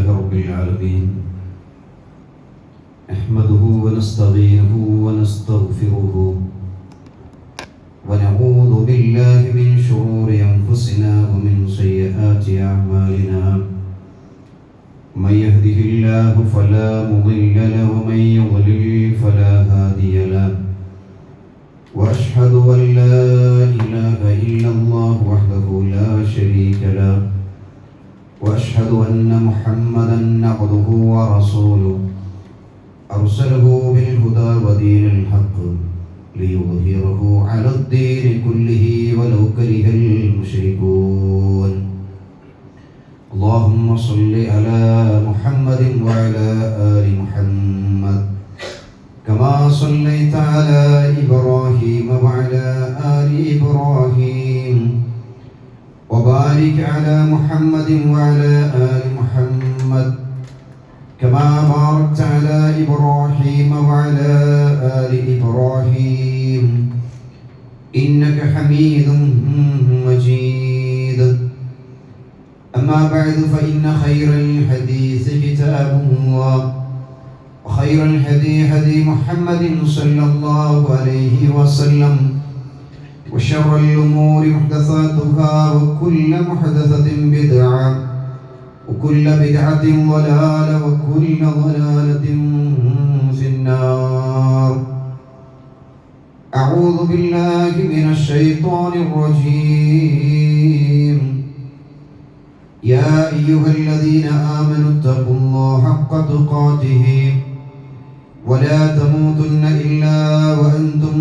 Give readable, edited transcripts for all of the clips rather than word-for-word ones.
لله رب العالمين نحمده ونستعينه ونستغفره ونعوذ بالله من شرور أنفسنا ومن سيئات أعمالنا من يهده الله فلا مضل له ومن يضلل فلا هادي له وأشهد أن لا إله إلا الله وحده لا شريك له وأشهد أن محمدا عبده ورسوله أرسله بالهدى ودين الحق ليظهره على الدين كله ولو كره المشركون اللهم صل على محمد وعلى آل محمد كما صليت على إبراهيم وعلى آل إبراهيم وبارك على محمد وعلى آل محمد كما باركت على إبراهيم وعلى آل إبراهيم إنك حميد مجيد أما بعد فإن خير الحديث كتاب الله وخير الهدي هدي محمد صلى الله عليه وسلم وشر الأمور محدثاتها وكل محدثة بدعة وكل بدعة ضلالة وكل ضلالة في النار أعوذ بالله من الشيطان الرجيم يا أيها الذين آمنوا اتقوا الله حق تقاته ولا تموتن إلا وأنتم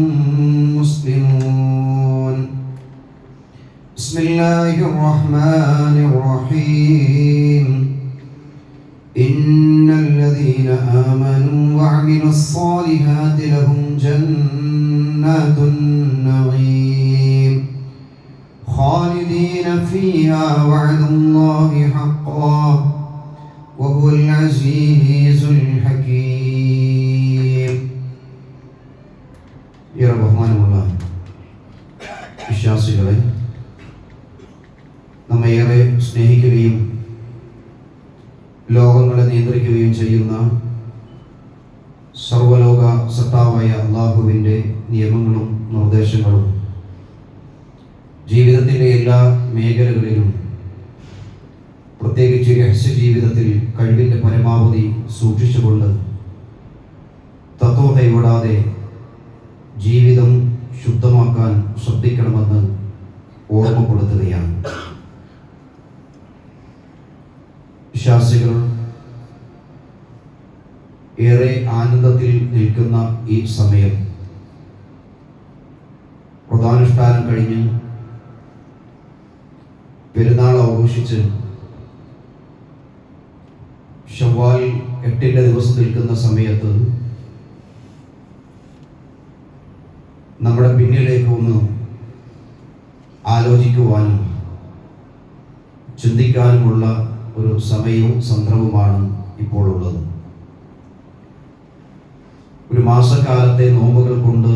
مسلمون بسم الله الرحمن الرحيم إن الذين آمنوا وعملوا الصالحات لهم جنات النعيم خالدين فيها وعد الله حقا وهو العزيز الحكيم يا رب ബഹുമാനമുള്ള വിശ്വാസികളെ, നമ്മെ ഏറെ സ്നേഹിക്കുകയും ലോകങ്ങളെ നിയന്ത്രിക്കുകയും ചെയ്യുന്ന സർവലോക സത്താവായ അല്ലാഹുവിൻ്റെ നിയമങ്ങളും നിർദ്ദേശങ്ങളും ജീവിതത്തിൻ്റെ എല്ലാ മേഖലകളിലും, പ്രത്യേകിച്ച് രഹസ്യ ജീവിതത്തിൽ കഴിവിൻ്റെ പരമാവധി സൂക്ഷിച്ചുകൊണ്ട് തത്വം കൈവിടാതെ ജീവിതം ശുദ്ധമാക്കാൻ ശ്രദ്ധിക്കണമെന്ന് ഓർമ്മപ്പെടുത്തുകയാണ്. വിശ്വാസികൾ ഏറെ ആനന്ദത്തിൽ നിൽക്കുന്ന ഈ സമയം, വ്രതാനുഷ്ഠാനം കഴിഞ്ഞ് പെരുന്നാൾ ആഘോഷിച്ച് ശവ്വാൽ 8-ന്റെ ദിവസം നിൽക്കുന്ന സമയത്ത് നമ്മുടെ പിന്നിലേക്ക് ഒന്ന് ആലോചിക്കുവാനും ചിന്തിക്കാനുമുള്ള ഒരു സമയവും സന്ദർഭമാണ് ഇപ്പോൾ ഉള്ളത്. ഒരു മാസക്കാലത്തെ നോമ്പുകൾ കൊണ്ട്,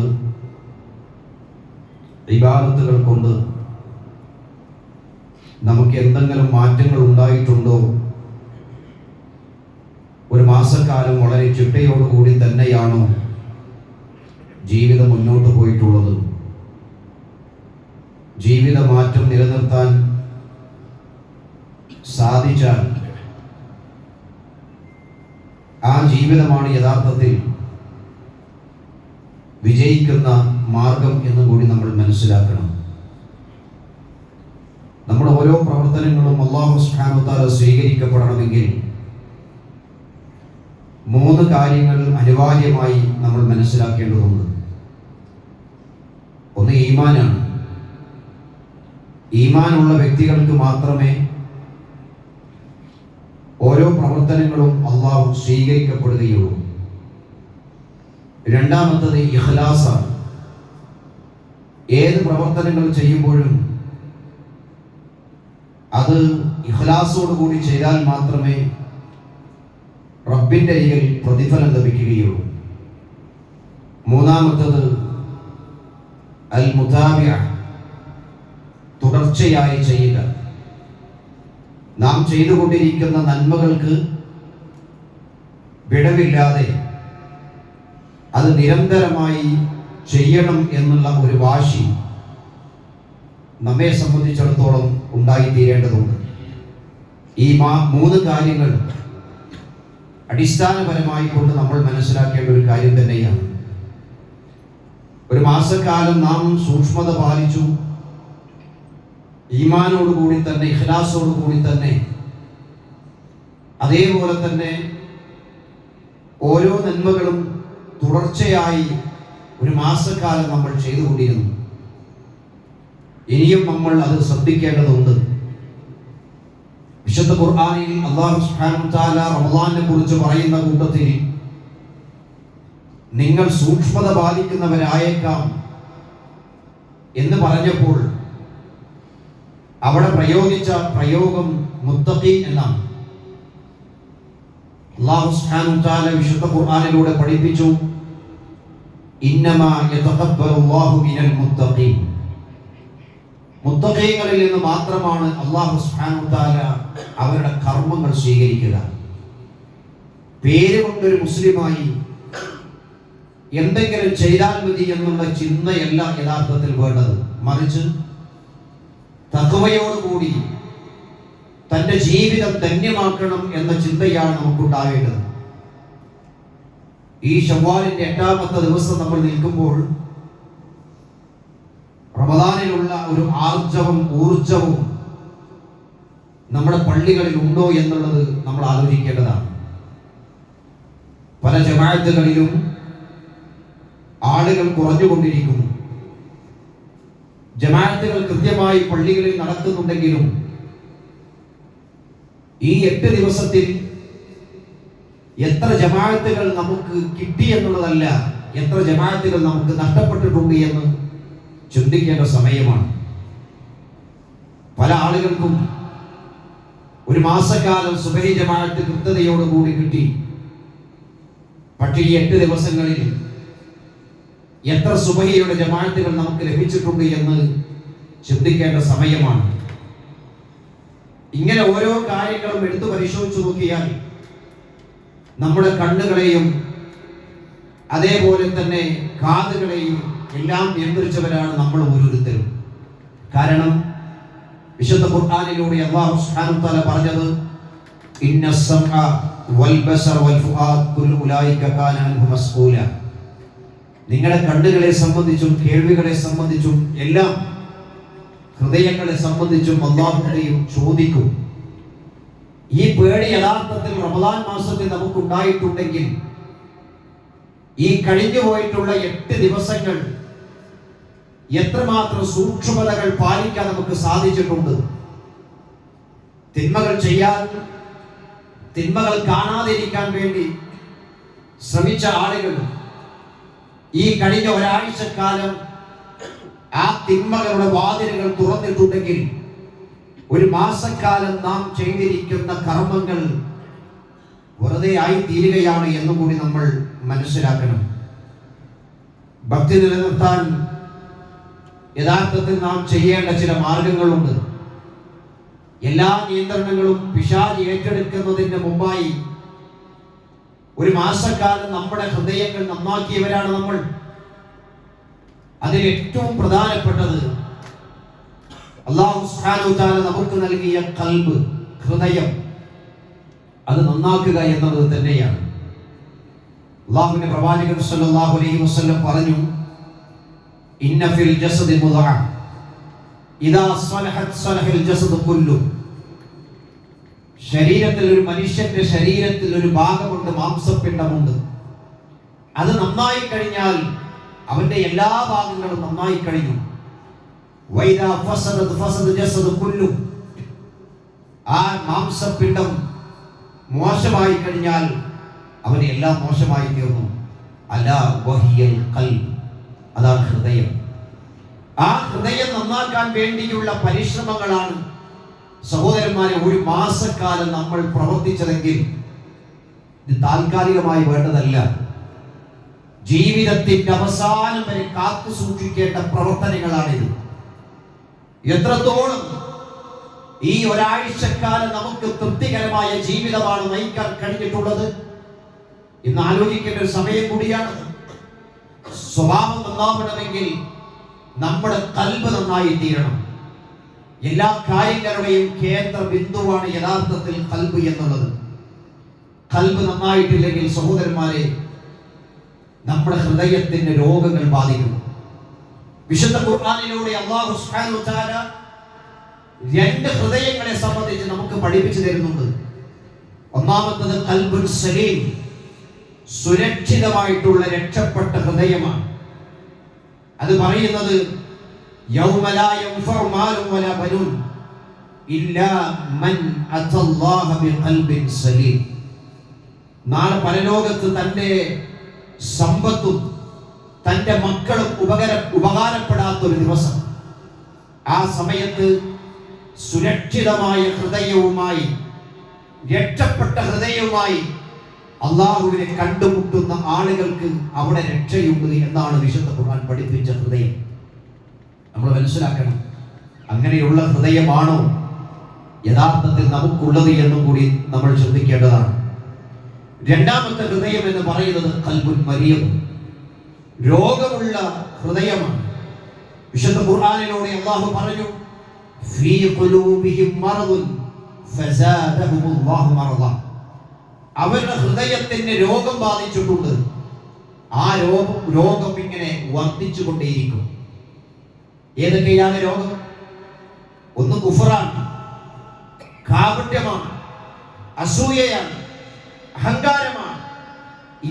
ഇബാദത്തുകൾ കൊണ്ട് നമുക്ക് എന്തെങ്കിലും മാറ്റങ്ങൾ ഉണ്ടായിട്ടുണ്ടോ? ഒരു മാസക്കാലം വളരെ ചിട്ടയോടുകൂടി തന്നെയാണോ ജീവിതം മുന്നോട്ട് പോയിട്ടുള്ളത്? ജീവിത മാറ്റം നിലനിർത്താൻ സാധിച്ചാൽ ആ ജീവിതമാണ് യഥാർത്ഥത്തിൽ വിജയിക്കുന്ന മാർഗം എന്ന് കൂടി നമ്മൾ മനസ്സിലാക്കണം. നമ്മുടെ ഓരോ പ്രവർത്തനങ്ങളും അല്ലാഹു സുബ്ഹാനഹു വ തആല സ്വീകരിക്കപ്പെടണമെങ്കിൽ 3 കാര്യങ്ങൾ അനിവാര്യമായി നമ്മൾ മനസ്സിലാക്കേണ്ടതുണ്ട്. ഒന്ന് ഈമാനാണ്. ഈമാനുള്ള വ്യക്തികൾക്ക് മാത്രമേ ഓരോ പ്രവർത്തനങ്ങളും അല്ലാഹു സ്വീകരിക്കപ്പെടുകയുള്ളൂ. രണ്ടാമത്തത് ഇഖ്ലാസാണ്. ഏത് പ്രവർത്തനങ്ങൾ ചെയ്യുമ്പോഴും അത് ഇഖ്ലാസോടുകൂടി ചെയ്താൽ മാത്രമേ റബ്ബിൻ്റെ അരികിൽ പ്രതിഫലം ലഭിക്കുകയുള്ളൂ. മൂന്നാമത്തത് അൽ മുതാബിഅ, തുടർച്ചയായി ചെയ്യുക. നാം ചെയ്തുകൊണ്ടിരിക്കുന്ന നന്മകൾക്ക് വിടവില്ലാതെ അത് നിരന്തരമായി ചെയ്യണം എന്നുള്ള ഒരു വാശി നമ്മെ സംബന്ധിച്ചിടത്തോളം ഉണ്ടായിത്തീരേണ്ടതുണ്ട്. ഈ 3 കാര്യങ്ങൾ അടിസ്ഥാനപരമായി കൊണ്ട് നമ്മൾ മനസ്സിലാക്കേണ്ട ഒരു കാര്യം തന്നെയാണ്. ഒരു മാസക്കാലം നാം സൂക്ഷ്മത പാലിച്ചു, ഈമാനോടുകൂടി തന്നെ, ഇഖ്ലാസോടുകൂടി തന്നെ, അതേപോലെ തന്നെ ഓരോ നന്മകളും തുടർച്ചയായി ഒരു മാസക്കാലം നമ്മൾ ചെയ്തുകൊണ്ടിരുന്നു. ഇനിയും നമ്മൾ അത് ശ്രദ്ധിക്കേണ്ടതുണ്ട്. വിശുദ്ധ ഖുർആനിൽ അല്ലാഹു സുബ്ഹാനഹു വ തആല റമളാനെ കുറിച്ച് പറയുന്ന കൂട്ടത്തിൽ നിങ്ങൾ സൂക്ഷ്മത പാലിക്കുന്നവരായേക്കാം എന്ന് പറഞ്ഞപ്പോൾ അവിടെ പ്രയോഗിച്ച പ്രയോഗം മുത്തഖി എന്നാണ്. അല്ലാഹു സുബ്ഹാനഹു വ തആല വിശുദ്ധ ഖുർആനിലൂടെ പഠിപ്പിച്ചു, ഇന്നമാ യതഖബ്ബലുല്ലാഹു മിനൽ മുത്തഖീൻ. മുത്തഖീങ്ങളിൽ നിന്ന് മാത്രമാണ് അല്ലാഹു സുബ്ഹാനഹു വ തആല അവരുടെ കർമ്മങ്ങൾ സ്വീകരിക്കുക. പേര് കൊണ്ടൊരു മുസ്ലിമായി എന്തെങ്കിലും ചെയ്താൽ മതി എന്നുള്ള ചിന്തയല്ല യഥാർത്ഥത്തിൽ വേണ്ടത്. മറിച്ച് തഖ്വയോടുകൂടി തന്റെ ജീവിതം ധന്യമാക്കണം എന്ന ചിന്തയാണ് നമുക്കുണ്ടാവേണ്ടത്. ഈ ശവ്വാലിന്റെ 8ാമത്തെ ദിവസം നമ്മൾ നിൽക്കുമ്പോൾ റമദാനിലുള്ള ഒരു ഊർജവും നമ്മുടെ പള്ളികളിൽ ഉണ്ടോ എന്നുള്ളത് നമ്മൾ ആലോചിക്കേണ്ടതാണ്. പല ജമാഅത്തുകളിലും ആളുകൾ കുറഞ്ഞുകൊണ്ടിരിക്കുന്നു. ജമാഅത്തുകൾ കൃത്യമായി പള്ളികളിൽ നടക്കുന്നുണ്ടെങ്കിലും ഈ 8 ദിവസത്തിൽ എത്ര ജമാഅത്തുകൾ നമുക്ക് കിട്ടി എന്നുള്ളതല്ല, എത്ര ജമാഅത്തുകൾ നമുക്ക് നഷ്ടപ്പെട്ടിട്ടുണ്ട് എന്ന് ചിന്തിക്കേണ്ട സമയമാണ്. പല ആളുകൾക്കും ഒരു മാസക്കാലം സുബഹി ജമാഅത്ത് കൃത്യതയോടുകൂടി കിട്ടി. പക്ഷേ ഈ 8 ദിവസങ്ങളിൽ എത്ര സുബഹിയുടെ ജമാഅത്തുകൾ നമുക്ക് ലഭിച്ചിട്ടുണ്ട് എന്ന് ചിന്തിക്കേണ്ട സമയമാണ്. ഇങ്ങനെ ഓരോ കാര്യങ്ങളും എടുത്തു പരിശോധിച്ചു നോക്കിയാൽ നമ്മുടെ കണ്ണുകളെയും അതേപോലെ തന്നെ കാതുകളെയും എല്ലാം നിയന്ത്രിച്ചവരാണ് നമ്മൾ ഓരോരുത്തരും. കാരണം വിശുദ്ധ ഖുർആനിലൂടെ അല്ലാഹു സുബ്ഹാനഹു വ തആല പറഞ്ഞത്, ഇന്നസ്സംഅ വൽ ബസറ വൽ ഫുആദ് കുല്ലു ഉലൈക കാന അൻഹു മസ്ഊല. നിങ്ങളുടെ കണ്ണുകളെ സംബന്ധിച്ചും കേൾവികളെ സംബന്ധിച്ചും എല്ലാം, ഹൃദയങ്ങളെ സംബന്ധിച്ചും അല്ലാഹുവിനെയും ചോദിക്കും. ഈ പേടി യഥാർത്ഥത്തിൽ റമദാൻ മാസത്തിൽ നമുക്കുണ്ടായിട്ടുണ്ടെങ്കിൽ ഈ കഴിഞ്ഞു പോയിട്ടുള്ള 8 ദിവസങ്ങൾ എത്രമാത്രം സൂക്ഷ്മതകൾ പാലിക്കാൻ നമുക്ക് സാധിച്ചിട്ടുണ്ട്. തിന്മകൾ ചെയ്യാൻ, തിന്മകൾ കാണാതിരിക്കാൻ വേണ്ടി ശ്രമിച്ച ആളുകൾ ഈ കഴിഞ്ഞ ഒരാഴ്ചക്കാലം ആ തിന്മകളുടെ വാതിലുകൾ തുറന്നിട്ടുണ്ടെങ്കിൽ ഒരു മാസക്കാലം നാം ചെയ്തിരിക്കുന്ന കർമ്മങ്ങൾ വെറുതെ ആയി തീരുകയാണ് എന്നും കൂടി നമ്മൾ മനസ്സിലാക്കണം. ഭക്തി നിലനിർത്താൻ യഥാർത്ഥത്തിൽ നാം ചെയ്യേണ്ട ചില മാർഗങ്ങളുണ്ട്. എല്ലാ നിയന്ത്രണങ്ങളും പിശാച് ഏറ്റെടുക്കുന്നതിന് മുമ്പായി ഒരു മാസക്കാലം നമ്മുടെ ഹൃദയങ്ങൾ നന്നാക്കിയവരാണ് നമ്മൾ. അതിൽ ഏറ്റവും പ്രധാനപ്പെട്ടത് അല്ലാഹു സുബ്ഹാനഹു വ തആല നമുക്ക് നൽകിയ ഖൽബ്, ഹൃദയം, അത് നന്നാക്കുക എന്നത് തന്നെയാണ്. അല്ലാഹുവിന്റെ പ്രവാചകൻ സല്ലല്ലാഹു അലൈഹി വസല്ലം പറഞ്ഞു, ഇന്ന ഫിൽ ജസദി മുദ്അ ഇദാ സ്വലഹത് സ്വലഹൽ ജസദു കുല്ലു. ശരീരത്തിൽ, ഒരു മനുഷ്യന്റെ ശരീരത്തിൽ ഒരു ഭാഗമുണ്ട്, മാംസപിണ്ഡമുണ്ട്. അത് നന്നായി കഴിഞ്ഞാൽ അവന്റെ എല്ലാ ഭാഗങ്ങളും നന്നായി കഴിഞ്ഞു. വൈദാ ഫസദത് ഫസദ ജസദു കുല്ലു. ആ മാംസപിണ്ഡം മോശമായി കഴിഞ്ഞാൽ അവന് എല്ലാം മോശമായി തീർന്നു. അലാ വഹിയൽ ഖൽബ്, അതാണ് ഹൃദയം. ആ ഹൃദയം നന്നാക്കാൻ വേണ്ടിയുള്ള പരിശ്രമങ്ങളാണ് സഹോദരന്മാരെ ഒരു മാസക്കാലം നമ്മൾ പ്രവർത്തിച്ചതെങ്കിൽ ഇത് താൽക്കാലികമായി വേണ്ടതല്ല. ജീവിതത്തിന്റെ അവസാനം വരെ കാത്തു സൂക്ഷിക്കേണ്ട പ്രവർത്തനങ്ങളാണിത്. എത്രത്തോളം ഈ ഒരാഴ്ചക്കാലം നമുക്ക് തൃപ്തികരമായ ജീവിതമാണ് നയിക്കാൻ കഴിഞ്ഞിട്ടുള്ളത്, ഇന്ന് ആലോചിക്കേണ്ട ഒരു സമയം കൂടിയാണ്. സ്വഭാവം നന്നാവണമെങ്കിൽ നമ്മുടെ കൽബ് നന്നായി തീരണം. എല്ലാ കാര്യങ്ങളുടെയും കേന്ദ്ര ബിന്ദുവാണ് യഥാർത്ഥത്തിൽ കൽബ് എന്നുള്ളത്. കൽബ് നന്നായിട്ടില്ലെങ്കിൽ സഹോദരന്മാരെ, നമ്മുടെ ഹൃദയത്തിന് രോഗങ്ങൾ ബാധിക്കും. വിശുദ്ധ ഖുർആനിലൂടെ അല്ലാഹു സുബ്ഹാനഹു വ തആല രണ്ട് ഹൃദയങ്ങളെ സംബന്ധിച്ച് നമുക്ക് പഠിപ്പിച്ചു തരുന്നുണ്ട്. ഒന്നാമത്തത് ഖൽബുൻ സലീം, സുരക്ഷിതമായിട്ടുള്ള രക്ഷപ്പെട്ട ഹൃദയമാണ്. അത് പറയുന്നത് യൗമ ലാ യൻഫഉ മാലും വലാ ബനൂൻ ഇല്ലാ മൻ അത്തല്ലാഹ ബിഖൽബിൻ സലീം. നാളെ പരലോകത്ത് തന്റെ സമ്പത്തും തന്റെ മക്കളും ഉപകാരപ്പെടാത്തൊരു ദിവസം. ആ സമയത്ത് സുരക്ഷിതമായ ഹൃദയവുമായി, രക്ഷപ്പെട്ട ഹൃദയവുമായി അള്ളാഹുവിനെ കണ്ടുമുട്ടുന്ന ആളുകൾക്ക് അവിടെ രക്ഷയുണ്ട് എന്നാണ് വിശുദ്ധ ഖുർആൻ പഠിപ്പിച്ച ഹൃദയം. നമ്മൾ മനസ്സിലാക്കണം, അങ്ങനെയുള്ള ഹൃദയമാണോ യഥാർത്ഥത്തിൽ നമുക്കുള്ളത് എന്നും കൂടി നമ്മൾ ശ്രദ്ധിക്കേണ്ടതാണ്. രണ്ടാമത്തെ ഹൃദയം എന്ന് പറയുന്നത് ഖൽബുൻ മരീദ്, രോഗമുള്ള ഹൃദയമാണ്. വിശുദ്ധ ഖുർആനിലൂടെ അല്ലാഹു പറഞ്ഞു, ഫീ ഖുലൂബിഹിം മറദുൻ ഫസാദഹുമുല്ലാഹു മറദ. അവരുടെ ഹൃദയത്തിന് രോഗം ബാധിച്ചിട്ടുണ്ട്. ആ രോഗം ഇങ്ങനെ വർദ്ധിച്ചുകൊണ്ടേയിരിക്കും. ഏതൊക്കെയാണ് രോഗം? ഒന്ന് കുഫറാണ്, കാപട്യമാണ്, അസൂയയാണ്, അഹങ്കാരമാണ്.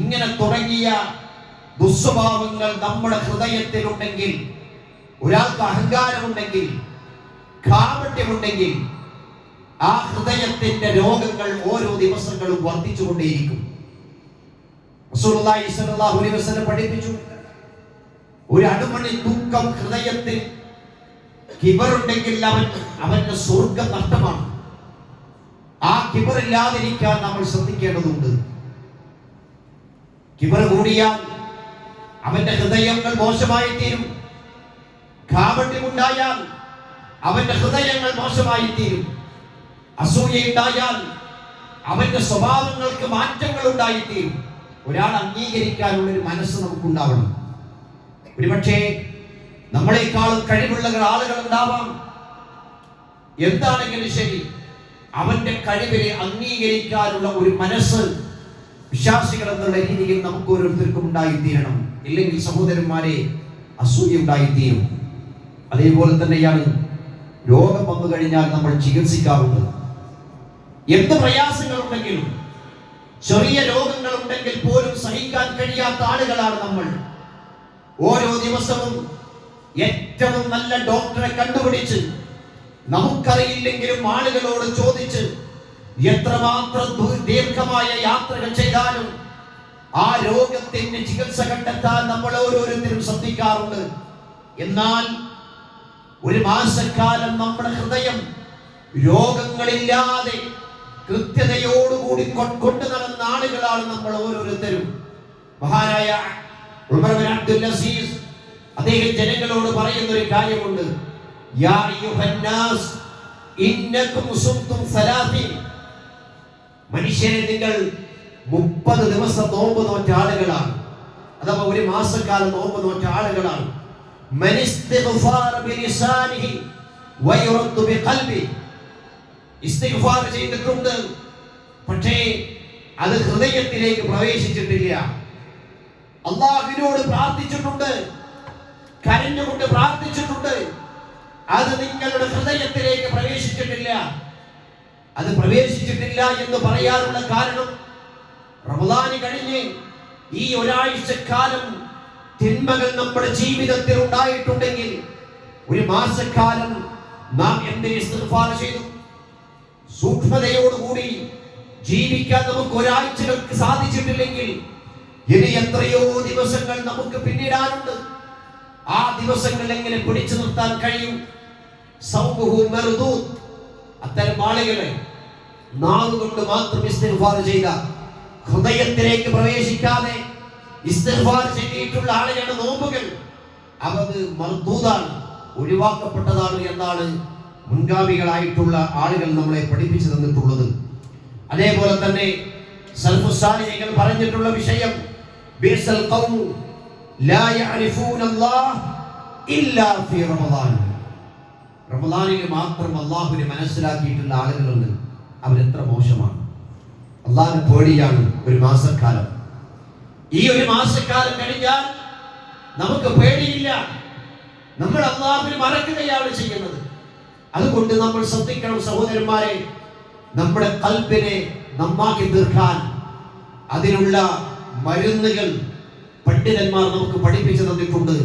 ഇങ്ങനെ തുടങ്ങിയ ദുസ്വഭാവങ്ങൾ നമ്മുടെ ഹൃദയത്തിലുണ്ടെങ്കിൽ, ഒരാൾക്ക് അഹങ്കാരമുണ്ടെങ്കിൽ, കാപട്യമുണ്ടെങ്കിൽ, ആ ഹൃദയത്തിന്റെ രോഗങ്ങൾ ഓരോ ദിവസങ്ങളും വർദ്ധിച്ചുകൊണ്ടേയിരിക്കും. റസൂലുള്ളാഹി സ്വല്ലല്ലാഹു അലൈഹി വസല്ലം പഠിപ്പിച്ചു, ഒരു അണുമണി തൂക്കം ഹൃദയത്തിൽ കിബറുണ്ടെങ്കിൽ അവന്റെ സ്വർഗം നഷ്ടമാണ്. ആ കിബറില്ലാതിരിക്കാൻ നമ്മൾ ശ്രദ്ധിക്കേണ്ടതുണ്ട്. കിബർ കൂടിയാൽ അവന്റെ ഹൃദയങ്ങൾ മോശമായി തീരും. കാപട്യമുണ്ടായാൽ അവന്റെ ഹൃദയങ്ങൾ മോശമായി തീരും. അസൂയയുണ്ടായാൽ അവന്റെ സ്വഭാവങ്ങൾക്ക് മാറ്റങ്ങൾ ഉണ്ടായിത്തീരും. ഒരാൾ അംഗീകരിക്കാനുള്ള ഒരു മനസ്സ് നമുക്കുണ്ടാവണം. ഒരുപക്ഷേ നമ്മളെക്കാളും കഴിവുള്ള ആളുകൾ ഉണ്ടാവാം. എന്താണെങ്കിലും ശരി, അവന്റെ കഴിവിനെ അംഗീകരിക്കാനുള്ള ഒരു മനസ്സ് വിശ്വാസികൾ എന്നുള്ള രീതിയിൽ നമുക്ക് ഓരോരുത്തർക്കും ഉണ്ടായിത്തീരണം. ഇല്ലെങ്കിൽ സഹോദരന്മാരെ, അസൂയ ഉണ്ടായിത്തീരും. അതേപോലെ തന്നെയാണ് രോഗം വന്നു കഴിഞ്ഞാൽ നമ്മൾ ചികിത്സിക്കാറുണ്ട്. എന്ത് പ്രയാസങ്ങളുണ്ടെങ്കിലും, ചെറിയ രോഗങ്ങളുണ്ടെങ്കിൽ പോലും സഹിക്കാൻ കഴിയാത്ത ആളുകളാണ് നമ്മൾ. ഓരോ ദിവസവും ഏറ്റവും നല്ല ഡോക്ടറെ കണ്ടുപിടിച്ച്, നമുക്കറിയില്ലെങ്കിലും ആളുകളോട് ചോദിച്ച്, എത്രമാത്രം ദീർഘമായ യാത്രകൾ ചെയ്താലും ആ രോഗത്തിന് ചികിത്സ കണ്ടെത്താൻ നമ്മൾ ഓരോരുത്തരും ശ്രദ്ധിക്കാറുണ്ട്. എന്നാൽ ഒരു മാസക്കാലം നമ്മുടെ ഹൃദയം രോഗങ്ങളില്ലാതെ കൃത്യതയോടുകൂടി കൊണ്ടു നടന്ന ആളുകളാണ് നമ്മൾ ഓരോരുത്തരും. മഹാനായ ഉമർ ബിൻ അബ്ദുൽ അസീസ് അദ്ദേഹം ജനങ്ങളോട് പറയുന്ന ഒരു കാര്യമുണ്ട്, യാ അയ്യുഹന്നാസ് ഇന്നകും സുംതും സലാസീൻ. മനുഷ്യരെ, നിങ്ങൾ 30 ദിവസം നോമ്പ് നോറ്റ ആളുകളാണ്, അഥവാ ഒരു മാസക്കാലം നോമ്പ് നോറ്റ ആളുകളാണ്. മനിസ്തിഗ്ഫാറ ബിലിസാനിഹി വയുറദ്ദു ബിഖൽബി. ഇസ്തിഗ്ഫാർ ചെയ്തിട്ടുണ്ട്, പക്ഷേ അത് ഹൃദയത്തിലേക്ക് പ്രവേശിച്ചിട്ടില്ല. അല്ലാഹുവിനോട് പ്രാർത്ഥിച്ചിട്ടുണ്ട്, കരഞ്ഞുകൊണ്ട് പ്രാർത്ഥിച്ചിട്ടുണ്ട്, അത് നിങ്ങളുടെ ഹൃദയത്തിലേക്ക് പ്രവേശിച്ചിട്ടില്ല. അത് പ്രവേശിച്ചിട്ടില്ല എന്ന് പറയാനുള്ള കാരണം, റമദാൻ കഴിഞ്ഞ് ഈ ഒരാഴ്ചക്കാലം തിന്മകൾ നമ്മുടെ ജീവിതത്തിൽ ഉണ്ടായിട്ടുണ്ടെങ്കിൽ, ഒരു മാസക്കാലം നാം എന്തിന് ഇസ്തിഗ്ഫാർ ചെയ്തു? സൂക്ഷ്മതയോടുകൂടി ജീവിക്കാൻ നമുക്ക് ഒരാഴ്ചകൾക്ക് സാധിച്ചിട്ടില്ലെങ്കിൽ, ഇനി എത്രയോ ദിവസങ്ങൾ നമുക്ക് പിന്നിടാനുണ്ട്. ആ ദിവസങ്ങൾ എങ്ങനെ പിടിച്ചു നിർത്താൻ കഴിയും? അത്തരം ആളുകളെ നാവുകൊണ്ട് മാത്രം ഇസ്തിഗ്ഫാർ ചെയ്ത, ഹൃദയത്തിലേക്ക് പ്രവേശിക്കാതെ ഇസ്തിഗ്ഫാർ ചെയ്തിട്ടുള്ള ആളുകളുടെ നോമ്പുകൾ അത് മർദൂദാണ്, ഒഴിവാക്കപ്പെട്ടതാണ് എന്നാണ് മുൻഗാമികളായിട്ടുള്ള ആളുകൾ നമ്മളെ പഠിപ്പിച്ചു തന്നിട്ടുള്ളത്. അതേപോലെ തന്നെ സലഫുസ് സാലിഹീങ്ങൾ പറഞ്ഞിട്ടുള്ള വിഷയം, ബിഅസൽ ഖൗമു ലാ യഅരിഫൂന അല്ലാഹ് ഇല്ലാ ഫീ റമളാൻ. റമളാനിൽ മാത്രം അല്ലാഹുവിനെ മനസ്സിലാക്കിയിട്ടുള്ള ആളുകളുണ്ട്. അവരെത്ര മോശമാണ്. അല്ലാഹുവിനെ പേടിയാണ് ഒരു മാസക്കാലം. ഈ ഒരു മാസക്കാലം കഴിഞ്ഞാൽ നമുക്ക് പേടിയില്ല. നമ്മൾ അല്ലാഹുവിനെ മറക്കുകയാണ് ചെയ്യുന്നത്. അതുകൊണ്ട് നമ്മൾ ശ്രദ്ധിക്കണം സഹോദരന്മാരെ. നമ്മുടെ ഖൽബിനെ നന്നാക്കി തീർക്കാൻ അതിനുള്ള മരുന്നുകൾ പണ്ഡിതന്മാർ നമുക്ക് പഠിപ്പിച്ചു തന്നിട്ടുണ്ട്.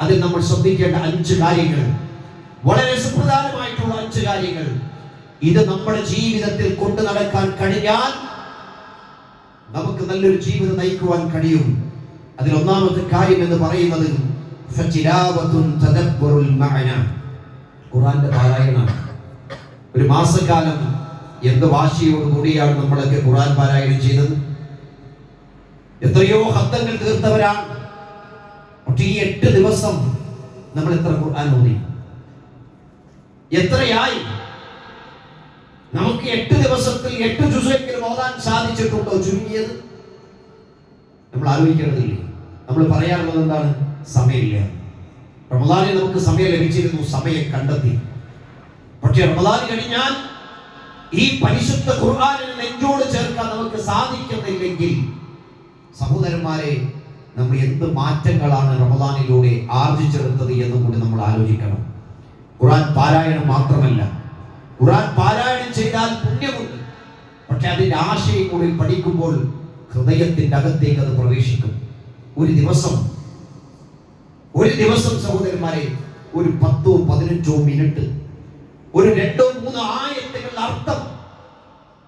അതിൽ നമ്മൾ ശ്രദ്ധിക്കേണ്ട 5 കാര്യങ്ങൾ, വളരെ സുപ്രധാനമായിട്ടുള്ള 5 കാര്യങ്ങൾ. ഇത് നമ്മുടെ ജീവിതത്തിൽ കൊണ്ടു നടക്കാൻ കഴിഞ്ഞാൽ നമുക്ക് നല്ലൊരു ജീവിതം നയിക്കുവാൻ കഴിയും. അതിൽ ഒന്നാമത്തെ കാര്യം എന്ന് പറയുന്നത് ഫതിലാവത്തുൻ തദബ്ബുറുൽ മഅന, ഖുർആന്റെ പാരായണം. ഒരു മാസക്കാലം എന്ത് വാശിയോട് കൂടിയാണ് നമ്മളൊക്കെ ഖുർആൻ പാരായണം ചെയ്തത്. എത്രയോ ഖത്തങ്ങൾ തീർത്തവരാണ്. പക്ഷേ ഈ 8 ദിവസം നമ്മൾ എത്ര ഖുർആൻ ഓതി? എത്രയായി? നമുക്ക് 8 ദിവസത്തിൽ 8 ജുസെങ്കിലും ഓതാൻ സാധിച്ചിട്ടുണ്ടോ? ചുരുങ്ങിയത് നമ്മൾ ആലോചിക്കേണ്ടതില്ലേ? നമ്മൾ പറയാനുള്ളത് എന്താണ്? സമയമില്ല. റമദാനിൽ നമുക്ക് സമയം ലഭിച്ചിരുന്നു, സമയം കണ്ടെത്തി. പക്ഷേ റമദാൻ കഴിഞ്ഞാൽ ഈ പരിശുദ്ധ ഖുർആനിനെ നെഞ്ചോട് ചേർക്കാൻ നമുക്ക് സാധിക്കുന്നില്ലെങ്കിൽ സഹോദരന്മാരെ, നമ്മൾ എന്ത് മാറ്റങ്ങളാണ് റമദാനിലൂടെ ആർജിച്ചെടുത്തത് എന്നും കൂടി നമ്മൾ ആലോചിക്കണം. ഖുർആൻ പാരായണം മാത്രമല്ല, ഖുർആൻ പാരായണം ചെയ്താൽ പുണ്യമുണ്ട്. പക്ഷെ അതിന്റെ ആശയം കൂടി പഠിക്കുമ്പോൾ ഹൃദയത്തിന്റെ അകത്തേക്ക് അത് പ്രവേശിക്കും. ഒരു ദിവസം സഹോദരന്മാരെ, ഒരു 10-15 മിനിറ്റ്, ഒരു 2-3 ആയത്തുകളുടെ അർത്ഥം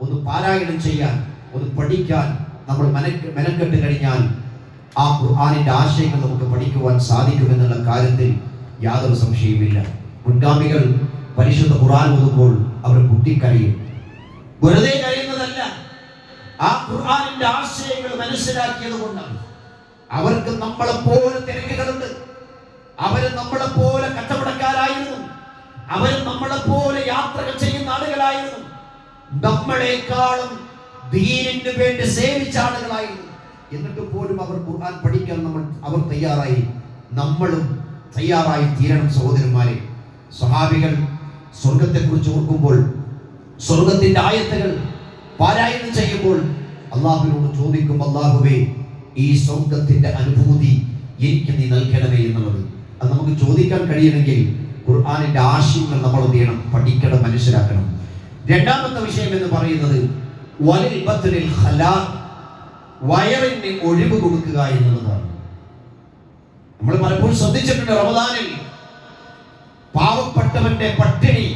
ഒന്ന് പാരായണം ചെയ്യാൻ, ഒന്ന് പഠിക്കാൻ നമ്മൾ മെനക്കെട്ട് കഴിഞ്ഞാൽ ആ ഖുർആനിന്റെ ആശയങ്ങൾ നമുക്ക് പഠിക്കുവാൻ സാധിക്കുമെന്നുള്ള കാര്യത്തിൽ യാതൊരു സംശയവുമില്ല. മുൻഗാമികൾ പരിശുദ്ധ ഖുർആൻ ഓതുമ്പോൾ അവർ പൊട്ടിക്കരയും. വെറുതെ കരയുന്നതല്ല, ആ ഖുർആനിന്റെ ആശയങ്ങൾ മനസ്സിലാക്കിയത് കൊണ്ടാണ്. അവർക്ക് നമ്മളെപ്പോലെ തിരക്കുകളുണ്ട്. അവര് നമ്മളെപ്പോലെ കച്ചവടക്കാരായിരുന്നു. അവര് നമ്മളെപ്പോലെ യാത്രകൾ ചെയ്യുന്ന ആളുകളായിരുന്നു. നമ്മളെക്കാളും ദീനിന് വേണ്ടി സേവിച്ച ആളുകളായിരുന്നു. എന്നിട്ട് പോലും അവർ ഖുർആൻ പഠിക്കാൻ അവർ തയ്യാറായി. നമ്മളും തയ്യാറായി തീരണം സഹോദരന്മാരെ. സ്വഹാബികൾ സ്വർഗത്തെക്കുറിച്ച് ഓർക്കുമ്പോൾ, സ്വർഗത്തിന്റെ ആയത്തുകൾ പാരായണം ചെയ്യുമ്പോൾ അള്ളാഹുവിനോട് ചോദിക്കും, അള്ളാഹുവേ, ഈ സ്വർഗത്തിന്റെ അനുഭൂതി എനിക്ക് നീ നൽകണമേ എന്നുള്ളത്. അത് നമുക്ക് ചോദിക്കാൻ കഴിയണമെങ്കിൽ ഖുർആനിന്റെ ആശയങ്ങൾ നമ്മൾ എന്ത് ചെയ്യണം? പഠിക്കണം, മനസ്സിലാക്കണം. രണ്ടാമത്തെ വിഷയം എന്ന് പറയുന്നത് വയറിന് ഒഴിവ് കൊടുക്കുക എന്നുള്ളതാണ്. നമ്മൾ പലപ്പോഴും ശ്രദ്ധിച്ചിട്ടുണ്ട്, റമദാനിൽ പാവപ്പെട്ടവന്റെ പട്ടിണി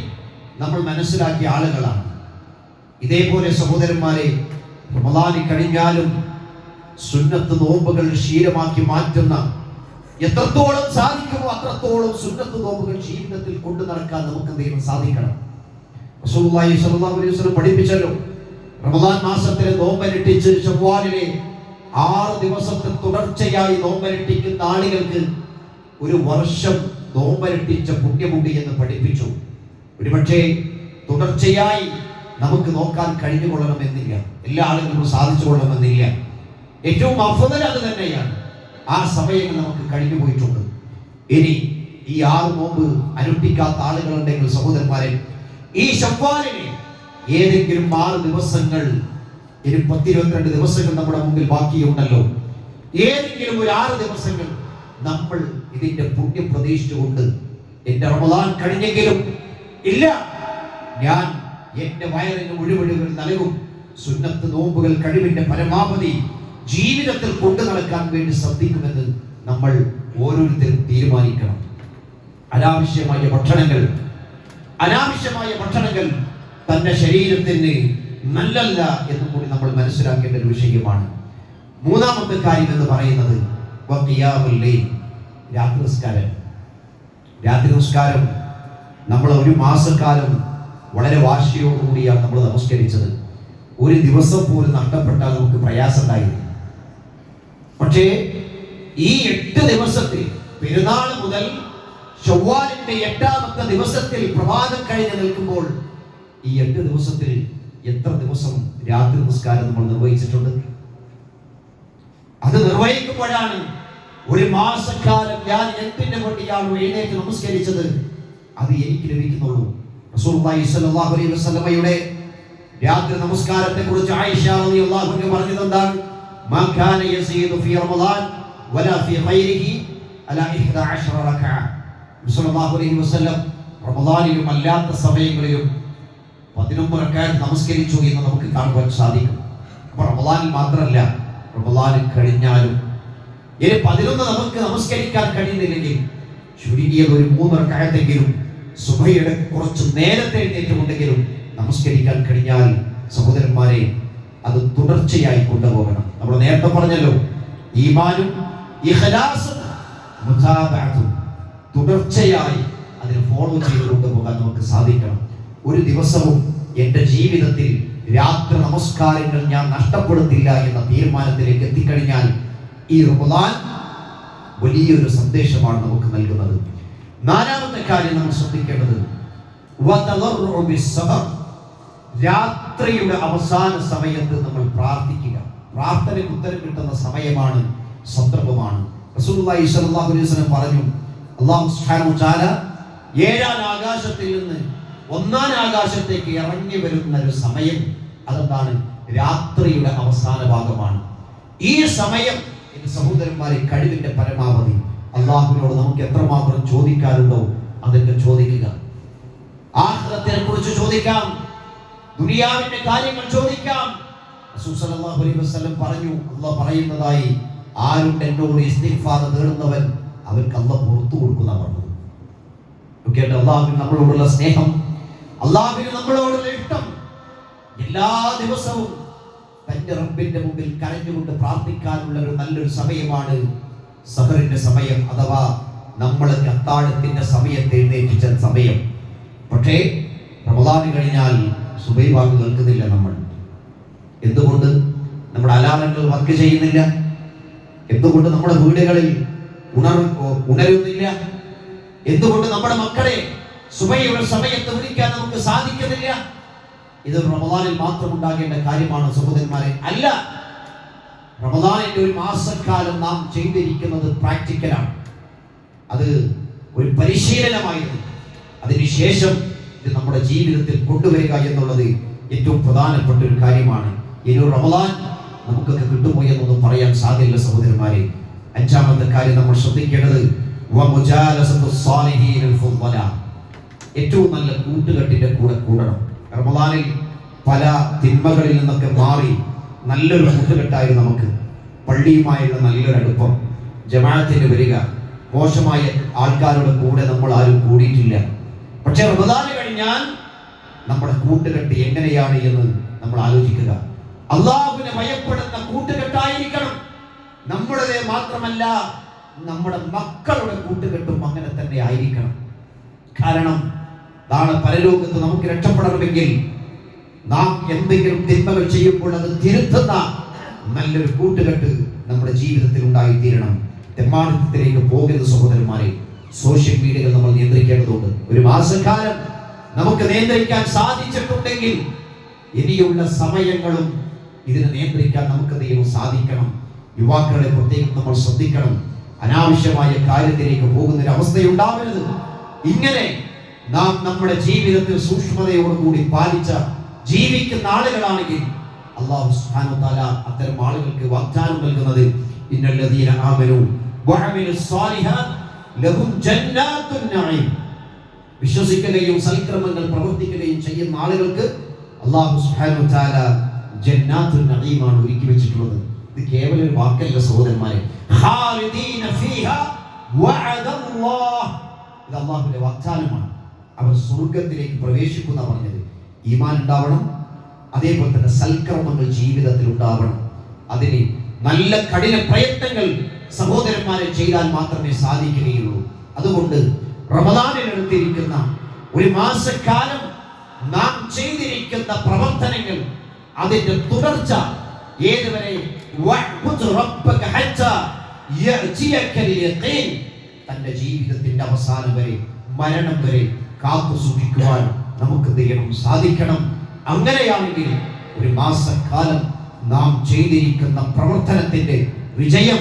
നമ്മൾ മനസ്സിലാക്കിയ ആളുകളാണ്. ഇതേപോലെ സഹോദരന്മാരെ, റമദാനിൽ കഴിഞ്ഞാലും സുന്നത്ത് നോമ്പുകൾ ശീലമാക്കി മാറ്റുന്ന, എത്രത്തോളം സാധിക്കുമോ അത്രത്തോളം സുന്നത്ത് നോമ്പുകൾ ജീവിതത്തിൽ കൊണ്ടു നടക്കാൻ നമുക്ക് എന്തെങ്കിലും സാധിക്കണം. റസൂലുള്ളാഹി സ്വല്ലല്ലാഹു അലൈഹി വസല്ലം പഠിപ്പിച്ചല്ലോ, റമദാൻ മാസത്തിലെ നോമ്പനുഷ്ഠിച്ച് ശവ്വാലിലെ 6 ദിവസത്തെ തുടർച്ചയായി നോമ്പനുഷ്ഠിക്കുന്ന ആളുകൾക്ക് 1 വർഷം നോമ്പനുഷ്ഠിച്ച പുണ്യമുണ്ട് എന്ന് പഠിപ്പിച്ചു. ഒരുപക്ഷെ തുടർച്ചയായി നമുക്ക് നോക്കാൻ കഴിഞ്ഞുകൊള്ളണമെന്നില്ല, എല്ലാ ആളുകൾക്കും സാധിച്ചു കൊള്ളണമെന്നില്ല. ഏറ്റവും അഫ്ദൽ അത് തന്നെയാണ്. ആ സമയങ്ങൾ നമുക്ക് കഴിഞ്ഞു പോയിട്ടുണ്ട്. ഇനി ഈ 6 നോമ്പ് അനുഷ്ഠിക്കാത്ത ആളുകളുണ്ടെങ്കിൽ സഹോദരന്മാരെ, ഈ ശവ്വാലിനെ ഏതെങ്കിലും 6 ദിവസങ്ങൾ, ഇനി 10-22 ദിവസങ്ങൾ നമ്മുടെ മുമ്പിൽ ബാക്കിയുണ്ടല്ലോ, ഏതെങ്കിലും ഒരു 6 ദിവസങ്ങൾ നമ്മൾ ഇതിന്റെ പുണ്യം പ്രതീക്ഷിച്ചുകൊണ്ട്, എന്റെ റമദാൻ കഴിഞ്ഞെങ്കിലും ഇല്ല, ഞാൻ എന്റെ വയറിന് ഒഴിവൊഴിവുകൾ നൽകും, സുന്നത്ത് നോമ്പുകൾ കഴിവിന്റെ പരമാവധി ജീവിതത്തിൽ കൊണ്ടു നടക്കാൻ വേണ്ടി ശ്രദ്ധിക്കുമെന്ന് നമ്മൾ ഓരോരുത്തരും തീരുമാനിക്കണം. അനാവശ്യമായ ഭക്ഷണങ്ങൾ തന്റെ ശരീരത്തിന് നല്ലല്ല എന്ന് കൂടി നമ്മൾ മനസ്സിലാക്കേണ്ട ഒരു വിഷയമാണ്. മൂന്നാമത്തെ കാര്യം എന്ന് പറയുന്നത് രാത്രി നിസ്കാരം. നമ്മൾ ഒരു മാസക്കാലം വളരെ വാശിയോടുകൂടിയാണ് നമ്മൾ നമസ്കരിച്ചത്. ഒരു ദിവസം പോലും നഷ്ടപ്പെട്ടാൽ നമുക്ക് പ്രയാസം ഉണ്ടായിരുന്നു. പക്ഷേ ഈ 8 ദിവസത്തിൽ, പെരുന്നാൾ മുതൽ ശവ്വാലിന്റെ 8ാമത്തെ ദിവസത്തിൽ പ്രഭാതം കഴിഞ്ഞ് നിൽക്കുമ്പോൾ, ഈ 8 ദിവസത്തിൽ എത്ര ദിവസം രാത്രി നിസ്കാരം നമ്മൾ നിർവഹിച്ചിട്ടുണ്ട്? അത് നിർവഹിക്കുമ്പോഴാണ് ഒരു മാസക്കാലം ഞാൻ എന്തിനു വേണ്ടിയാണ് എഴുന്നേറ്റ് നമസ്കരിച്ചത് അത് എനിക്ക് ലഭിക്കുന്നുള്ളൂ. റസൂലുള്ളാഹി സ്വല്ലല്ലാഹു അലൈഹി വസല്ലമയുടെ രാത്രി നമസ്കാരത്തെ കുറിച്ച് ആയിഷ റളിയല്ലാഹു അൻഹ പറഞ്ഞത് എന്താണ്? മാ കാന യസീദു ഫീ റമളാൻ വലാ ഫീ ഖൈരിഹി അലാ 11 റക്അ. സ്വല്ലല്ലാഹു അലൈഹി വസല്ലം റമളാനിലും അല്ലാത്ത സമയങ്ങളിലും 11 റക്അത്ത് നമസ്കരിച്ചു എന്ന് നമുക്ക് കാണുവാൻ സാധിക്കും. അപ്പോൾ റമളാനിൽ മാത്രമല്ല, റമളാനിൽ കഴിഞ്ഞാലും ഇനി 11 നമുക്ക് നമസ്കരിക്കാൻ കഴിയുന്നില്ലെങ്കിൽ ചുരുങ്ങിയത് ഒരു 3 റക്അത്തെങ്കിലും സുബഹിയുടെ കുറച്ച് നേരത്തെ എഴുന്നേറ്റുകൊണ്ടെങ്കിലും നമസ്കരിക്കാൻ കഴിഞ്ഞാൽ സഹോദരന്മാരെ അത് തുടർച്ചയായി കൊണ്ടുപോകണം. നമ്മൾ നേരത്തെ പറഞ്ഞല്ലോ, ഈമാനും ഇഖ്ലാസും മുതാബഅത്തും തുടർച്ചയായി അതിനെ ഫോളോ ചെയ്ത് കൊണ്ടുപോകാൻ നമുക്ക് സാധിക്കണം. ഒരു ദിവസവും എൻ്റെ ജീവിതത്തിൽ രാത്രി നമസ്കാരങ്ങൾ ഞാൻ നഷ്ടപ്പെടുത്തില്ല എന്ന തീരുമാനത്തിലേക്ക് എത്തിക്കഴിഞ്ഞാൽ ഈ റമളാൻ വലിയൊരു സന്ദേശമാണ് നമുക്ക് നൽകുന്നത്. നാലാമത്തെ കാര്യം നമ്മൾ ശ്രദ്ധിക്കേണ്ടത് രാത്രിയുടെ അവസാന സമയത്ത് നമ്മൾ പ്രാർത്ഥിക്കുക. പ്രാർത്ഥനയ്ക്ക് ഉത്തരം കിട്ടുന്ന സമയമാണ്, സന്ദർഭമാണ്. റസൂലുള്ളാഹി സ്വല്ലല്ലാഹു അലൈഹി വസല്ലം പറഞ്ഞു, അല്ലാഹു സുബ്ഹാനഹു വ തആല 7ാം ആകാശത്തിൽ നിന്ന് 1ാം ആകാശത്തേക്ക് ഇറങ്ങി വരുന്ന ഒരു സമയം അതെന്താണ്? രാത്രിയുടെ അവസാന ഭാഗമാണ്. ഈ സമയം എന്റെ സഹോദരന്മാരെ, കഴിവിന്റെ പരമാവധി അല്ലാഹുവിനോട് നമുക്ക് എത്രമാത്രം ചോദിക്കാറുണ്ടോ അതൊക്കെ ചോദിക്കുക. ആഖിറത്തിനെ കുറിച്ച് ചോദിക്കാം, ദുനിയാവിന്റെ കാര്യങ്ങൾ ചോദിക്കാം. റസൂൽ സല്ലല്ലാഹു അലൈഹി വസല്ലം പറഞ്ഞു, അല്ലാഹു പറയുന്നതായി, ആരുണ്ട് എന്നോട് ഇസ്തിഗ്ഫാർ തേടുന്നവൻ അവർക്ക് അല്ലാഹു പുറത്തു കൊടുക്കുന്ന പറഞ്ഞത്. കേട്ടോ, അല്ലാഹുവിന് നമ്മളോടുള്ള സ്നേഹം, അല്ലാഹുവിന് നമ്മളോടുള്ള ഇഷ്ടം. എല്ലാ ദിവസവും തന്റെ റബ്ബിന്റെ മുമ്പിൽ കരഞ്ഞുകൊണ്ട് പ്രാർത്ഥിക്കാനുള്ള ഒരു നല്ലൊരു സമയമാണ് സഹറിന്റെ സമയം, അഥവാ നമ്മളെ അത്താഴത്തിന്റെ സമയത്ത് എഴുന്നേൽപ്പിച്ച സമയം. പക്ഷേ റമളാൻ കഴിഞ്ഞാൽ സുബഹി ബാങ്ക് കേൾക്കുന്നില്ല. നമ്മൾ എന്തുകൊണ്ട് നമ്മുടെ അലാറങ്ങൾ വർക്ക് ചെയ്യുന്നില്ല? എന്തുകൊണ്ട് നമ്മുടെ വീടുകളിൽ ഉണരുന്നില്ല? എന്തുകൊണ്ട് നമ്മുടെ മക്കളെ സുബഹിയുടെ സമയത്ത് വിളിക്കാൻ നമുക്ക് സാധിക്കുന്നില്ല? ഇത് റമളാനിൽ മാത്രം ഉണ്ടാകേണ്ട കാര്യമാണ് സഹോദരന്മാരെ. അല്ല, റമളാനിന്റെ ഒരു മാസക്കാലം നാം ചെയ്തിരിക്കുന്നത് പ്രാക്ടിക്കലാണ്. അത് ഒരു പരിശീലനമായിരുന്നു. അതിനുശേഷം ഇത് നമ്മുടെ ജീവിതത്തിൽ കൊണ്ടുവരിക എന്നുള്ളത് ഏറ്റവും പ്രധാനപ്പെട്ട ഒരു കാര്യമാണ്. ഇനി ഒരു റമളാൻ നമുക്കൊക്കെ കിട്ടുമോ എന്നൊന്നും പറയാൻ സാധ്യല്ല സഹോദരന്മാരെ. 5ാമത്തെ കാര്യം നമ്മൾ ശ്രദ്ധിക്കേണ്ടത് ഏറ്റവും നല്ല കൂട്ടുകെട്ടിന്റെ കൂടെ കൂടണം. റമളാനിൽ പല തിന്മകളിൽ നിന്നൊക്കെ മാറി നല്ലൊരു കൂട്ടുകെട്ടായിരുന്നു നമുക്ക്. പള്ളിയുമായുള്ള നല്ലൊരു അടുപ്പം, ജമാഅത്തിന് വരിക, മോശമായ ആൾക്കാരുടെ കൂടെ നമ്മൾ ആരും കൂടിയിട്ടില്ല. പക്ഷെ റമളാൻ കഴിഞ്ഞാൽ നമ്മുടെ കൂട്ടുകെട്ട് എങ്ങനെയാണ് എന്ന് നമ്മൾ ആലോചിക്കുക. അല്ലാഹുവിനെ ഭയപ്പെടുന്ന കൂട്ടുകെട്ടായിരിക്കണം. നമ്മുടേത് മാത്രമല്ല, നമ്മുടെ മക്കളുടെ കൂട്ടുകെട്ടും അങ്ങനെ തന്നെ ആയിരിക്കണം. കാരണം നാളെ പരലോകത്ത് നമുക്ക് രക്ഷപ്പെടണമെങ്കിൽ നാം എന്തെങ്കിലും തിന്മകൾ ചെയ്യുമ്പോൾ അത് തിരുത്തുന്ന നല്ലൊരു കൂട്ടുകെട്ട് നമ്മുടെ ജീവിതത്തിൽ ഉണ്ടായിത്തീരണം. തെമ്മാടിത്തത്തിലേക്ക് പോകുന്ന സഹോദരന്മാരെ, സോഷ്യൽ മീഡിയകൾ നമ്മൾ നിയന്ത്രിക്കേണ്ടതുണ്ട്. ഒരു മാസക്കാലം നമുക്ക് നിയന്ത്രിക്കാൻ സാധിച്ചിട്ടുണ്ടെങ്കിൽ ഇനിയുള്ള സമയങ്ങളും ഇതിനെ നിയന്ത്രിക്കാൻ നമുക്ക് ദൈവം സാധിക്കണം. യുവാക്കളെ പ്രത്യേകം നമ്മൾ ശ്രദ്ധിക്കണം. അനാവശ്യമായ കാര്യത്തിലേക്ക് പോകുന്നൊരു അവസ്ഥയുണ്ടാവരുത്. ഇങ്ങനെ നാം നമ്മുടെ ജീവിതത്തിൽ സൂക്ഷ്മതയോടുകൂടി പാലിച്ച ജീവിക്കുന്ന ആളുകളാണെങ്കിൽ അല്ലാഹു സുബ്ഹാനഹു വ തആല അത്തരം ആളുകൾക്ക് വാഗ്ദാനം നൽകുന്നത് ഇന്നല്ലദീന ആമനൂ വഅമിലുസ് സ്വാലിഹാത്ത് ലഹും ജന്നാത്തുൻ നഈം. വിശ്വസിക്കുകയും സൽക്കർമ്മങ്ങൾ പ്രവർത്തിക്കുകയും ചെയ്യുന്ന ആളുകൾക്ക് അല്ലാഹു സുബ്ഹാനഹു വ തആല ജന്നാത്തുൻ നഈമാണ് ഒരുക്കി വെച്ചിട്ടുള്ളത്. ഇത് കേവലം ഒരു വാക്കല്ല സഹോദരന്മാരെ. ഖാലിദീന ഫീഹാ വഅദല്ലാഹ്, ഇത് അല്ലാഹുവിന്റെ വാഗ്ദാനമാണ്. അവർ സ്വർഗ്ഗത്തിലേക്ക് പ്രവേശിക്കുന്ന പറഞ്ഞത്. ഈമാൻ ഉണ്ടാവണം, അതേപോലെ തന്നെ സൽക്കർമ്മങ്ങൾ ജീവിതത്തിൽ ഉണ്ടാവണം. അതിന് നല്ല കഠിന പ്രയത്നങ്ങൾ സഹോദരന്മാരെ ചെയ്താൽ മാത്രമേ സാധിക്കുകയുള്ളൂ. അതുകൊണ്ട് റമളാനിലെടുത്തിരിക്കുന്ന ഒരു മാസക്കാലം നാം ചെയ്തിരിക്കുന്ന പ്രവർത്തനങ്ങൾ, അതിന്റെ തുടർച്ച ഏതുവരെ തന്റെ ജീവിതത്തിന്റെ അവസാനം വരെ, മരണം വരെ കാത്തു സൂക്ഷിക്കുവാൻ നമുക്ക് ദൈവം സാധിക്കണം. അങ്ങനെയാണെങ്കിൽ ഒരു മാസക്കാലം നാം ചെയ്തിരിക്കുന്ന പ്രവർത്തനത്തിന്റെ വിജയം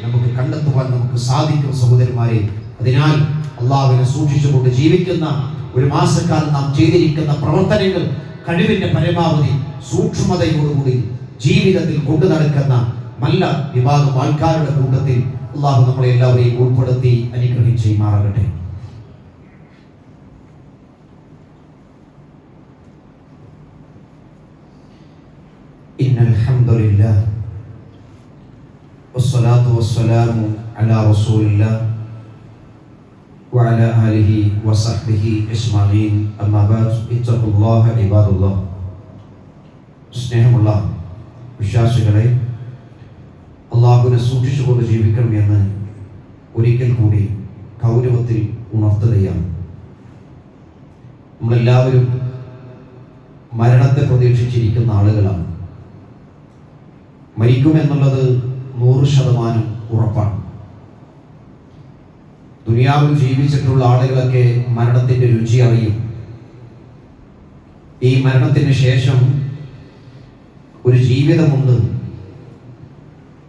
നമുക്ക് കണ്ടെത്തുവാൻ നമുക്ക് സാധിക്കും സഹോദരന്മാരെ. അതിനാൽ അള്ളാഹുവിനെ സൂക്ഷിച്ചുകൊണ്ട് ജീവിക്കുന്ന ഒരു മാസക്കാലം നാം ചെയ്തിരിക്കുന്ന പ്രവർത്തനങ്ങൾ കഴിവിന്റെ പരമാവധി സൂക്ഷ്മതയോടുകൂടി ജീവിതത്തിൽ കൊണ്ടു നടക്കുന്ന നല്ല വിഭാഗം ആൾക്കാരുടെ കൂട്ടത്തിൽ അള്ളാഹു നമ്മളെ എല്ലാവരെയും ഉൾപ്പെടുത്തി അനുഗ്രഹിച്ചുമാറാകട്ടെ. ഇന്നൽ ഹംദുലില്ലാഹ് വസ്സലാത്തു വസ്സലാമു അലാ റസൂലില്ലാഹ് വഅലാ ആലിഹി വസഹ്ബിഹി അജ്മഈൻ. അമ്മാ ബഅദ്. ഇത്തഖുല്ലാഹ ഇബാദുല്ലാഹ്. സ്നേഹമുള്ള വിശ്വാസികളെ, അള്ളാഹുവിനെ സൂക്ഷിച്ചുകൊണ്ട് ജീവിക്കണം എന്ന് ഒരിക്കൽ കൂടി ഗൗരവത്തിൽ ഉണർത്തുകയാണ്. നമ്മളെല്ലാവരും മരണത്തെ പ്രതീക്ഷിച്ചിരിക്കുന്ന ആളുകളാണ്. മരിക്കുമെന്നുള്ളത് 100% ഉറപ്പാണ്. ദുനിയാവിൽ ജീവിച്ചിട്ടുള്ള ആളുകളൊക്കെ മരണത്തിന്റെ രുചി അറിയും. ഈ മരണത്തിന് ശേഷം ഒരു ജീവിതമുണ്ട്,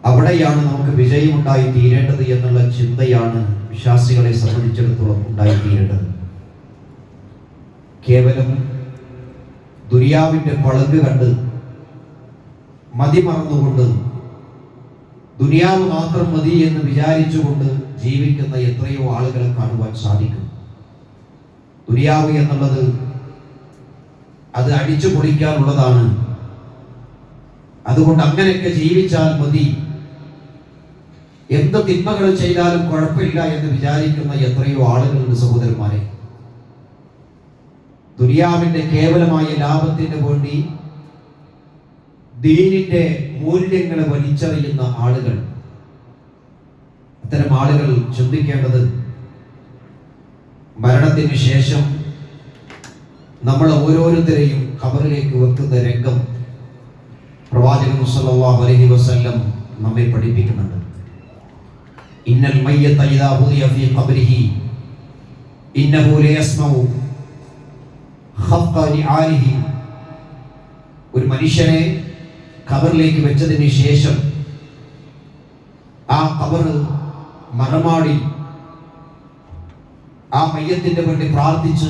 അവിടെയാണ് നമുക്ക് വിജയമുണ്ടായി തീരേണ്ടത് എന്നുള്ള ചിന്തയാണ് വിശ്വാസികളെ സംബന്ധിച്ചിടത്തോളം ഉണ്ടായിത്തീരേണ്ടത്. കേവലം ദുനിയാവിന്റെ പളുങ്ക് കണ്ട് മതിമറന്നുകൊണ്ട് ദുനിയാവ് മാത്രം മതി എന്ന് വിചാരിച്ചുകൊണ്ട് ജീവിക്കുന്ന എത്രയോ ആളുകളെ കാണുവാൻ സാധിക്കും. ദുനിയാവ് എന്നുള്ളത് അത് അടിച്ചു പൊളിക്കാനുള്ളതാണ്, അതുകൊണ്ട് അങ്ങനെയൊക്കെ ജീവിച്ചാൽ മതി, എന്ത് തിന്മകൾ ചെയ്താലും കുഴപ്പമില്ല എന്ന് വിചാരിക്കുന്ന എത്രയോ ആളുകളുണ്ട് സഹോദരന്മാരെ. ദുനിയാവിന്റെ കേവലമായ ലാഭത്തിന് വേണ്ടി ദീനിന്റെ മൂല്യങ്ങളെ വലിച്ചെറിയുന്ന ആളുകൾ. അത്തരം ആളുകൾ ചിന്തിക്കേണ്ടത് മരണത്തിന് ശേഷം നമ്മൾ ഓരോരുത്തരെയും ഖബറിലേക്ക് വെക്കുന്ന രംഗം പ്രവാചകൻ സല്ലല്ലാഹു അലൈഹി വസല്ലം നമ്മെ പഠിപ്പിക്കുന്നുണ്ട്. ഇന്നൽ മയ്യത ഇദാ ഹുദിയ ഫീ ഖബ്രിഹി ഇന്നഹു ലയസ്മഉ ഖഫ്ഖ നിആലിഹി. ഒരു മനുഷ്യനെ ഖബറിലേക്ക് വെച്ചതിന് ശേഷം ആ ഖബർ മറമാടി ആ മയ്യത്തിന്റെ വേണ്ടി പ്രാർത്ഥിച്ച്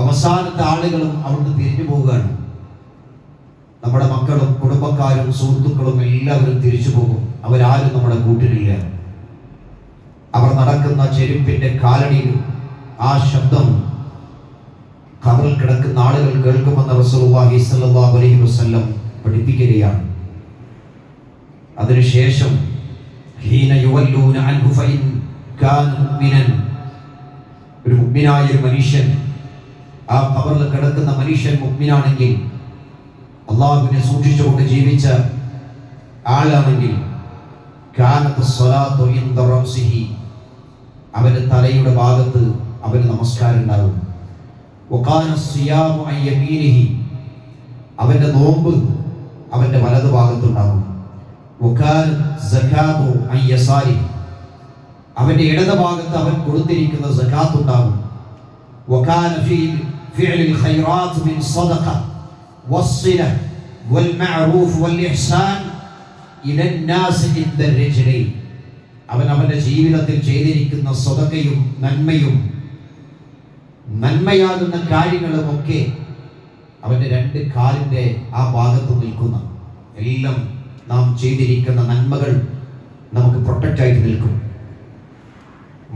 അവസാനത്തെ ആളുകളും അവിടുന്ന് തിരിഞ്ഞു പോവുകയാണ്. നമ്മുടെ മക്കളും കുടുംബക്കാരും സുഹൃത്തുക്കളും എല്ലാവരും തിരിച്ചു പോകും. അവരാരും നമ്മുടെ കൂട്ടിലില്ല. അവർ നടക്കുന്ന ചെരുപ്പിന്റെ കാലടിയിൽ ആ ശബ്ദം ഖബറിൽ കിടക്കുന്ന ആളുകൾ കേൾക്കുമെന്ന് റസൂലുള്ളാഹി സ്വല്ലല്ലാഹു അലൈഹി വസല്ലം പഠിപ്പിക്കുകയാണ്. അതിനുശേഷം ഹീന യുവല്ലൂന അൻഹു ഫഇൻ കാന മുഅ്മിനൻ, ഒരു മുഅ്മിനായ ഒരു മനുഷ്യൻ, ആ ഖബറിൽ കിടക്കുന്ന മനുഷ്യൻ മുഅ്മിനാണെങ്കിൽ, അള്ളാഹുവിനെ സൂക്ഷിച്ചുകൊണ്ട് ജീവിച്ച ആളാണെങ്കിൽ, കാനത്ത് സ്വലാത്തു ഇൻദ റഅസിഹി, അവന്റെ തലയുടെ ഭാഗത്ത് അവന് നമസ്കാരം ഉണ്ടാകും. വകാന സിയാമു അൻ യമീനിഹി, അവന്റെ നോമ്പ് അവന്റെ വലതു ഭാഗത്തുണ്ടാകും. വകാന സകാതു അൻ യസാരിഹി, അവന്റെ ഇടത് ഭാഗത്ത് അവൻ കൊടുത്തിരിക്കുന്ന സകാത്ത് ഉണ്ടാകും. വകാന ഫീ ഫിഅലിൽ ഖൈറാത്ത് മിൻ സദഖ വസ്സില വൽ മഅറൂഫ് വൽ ഇഹ്സാൻ ഇലൻ നാസ് ഇൻദ റിജ്ലി, അവൻ അവന്റെ ജീവിതത്തിൽ ചെയ്തിരിക്കുന്ന സദഖയും നന്മയാകുന്ന കാര്യങ്ങളുമൊക്കെ അവന്റെ 2 കാലിന്റെ ആ ഭാഗത്ത് നിൽക്കുന്ന എല്ലാം നാം ചെയ്തിരിക്കുന്ന നന്മകൾ നമുക്ക് പ്രൊട്ടക്റ്റ് ആയിട്ട് നിൽക്കും.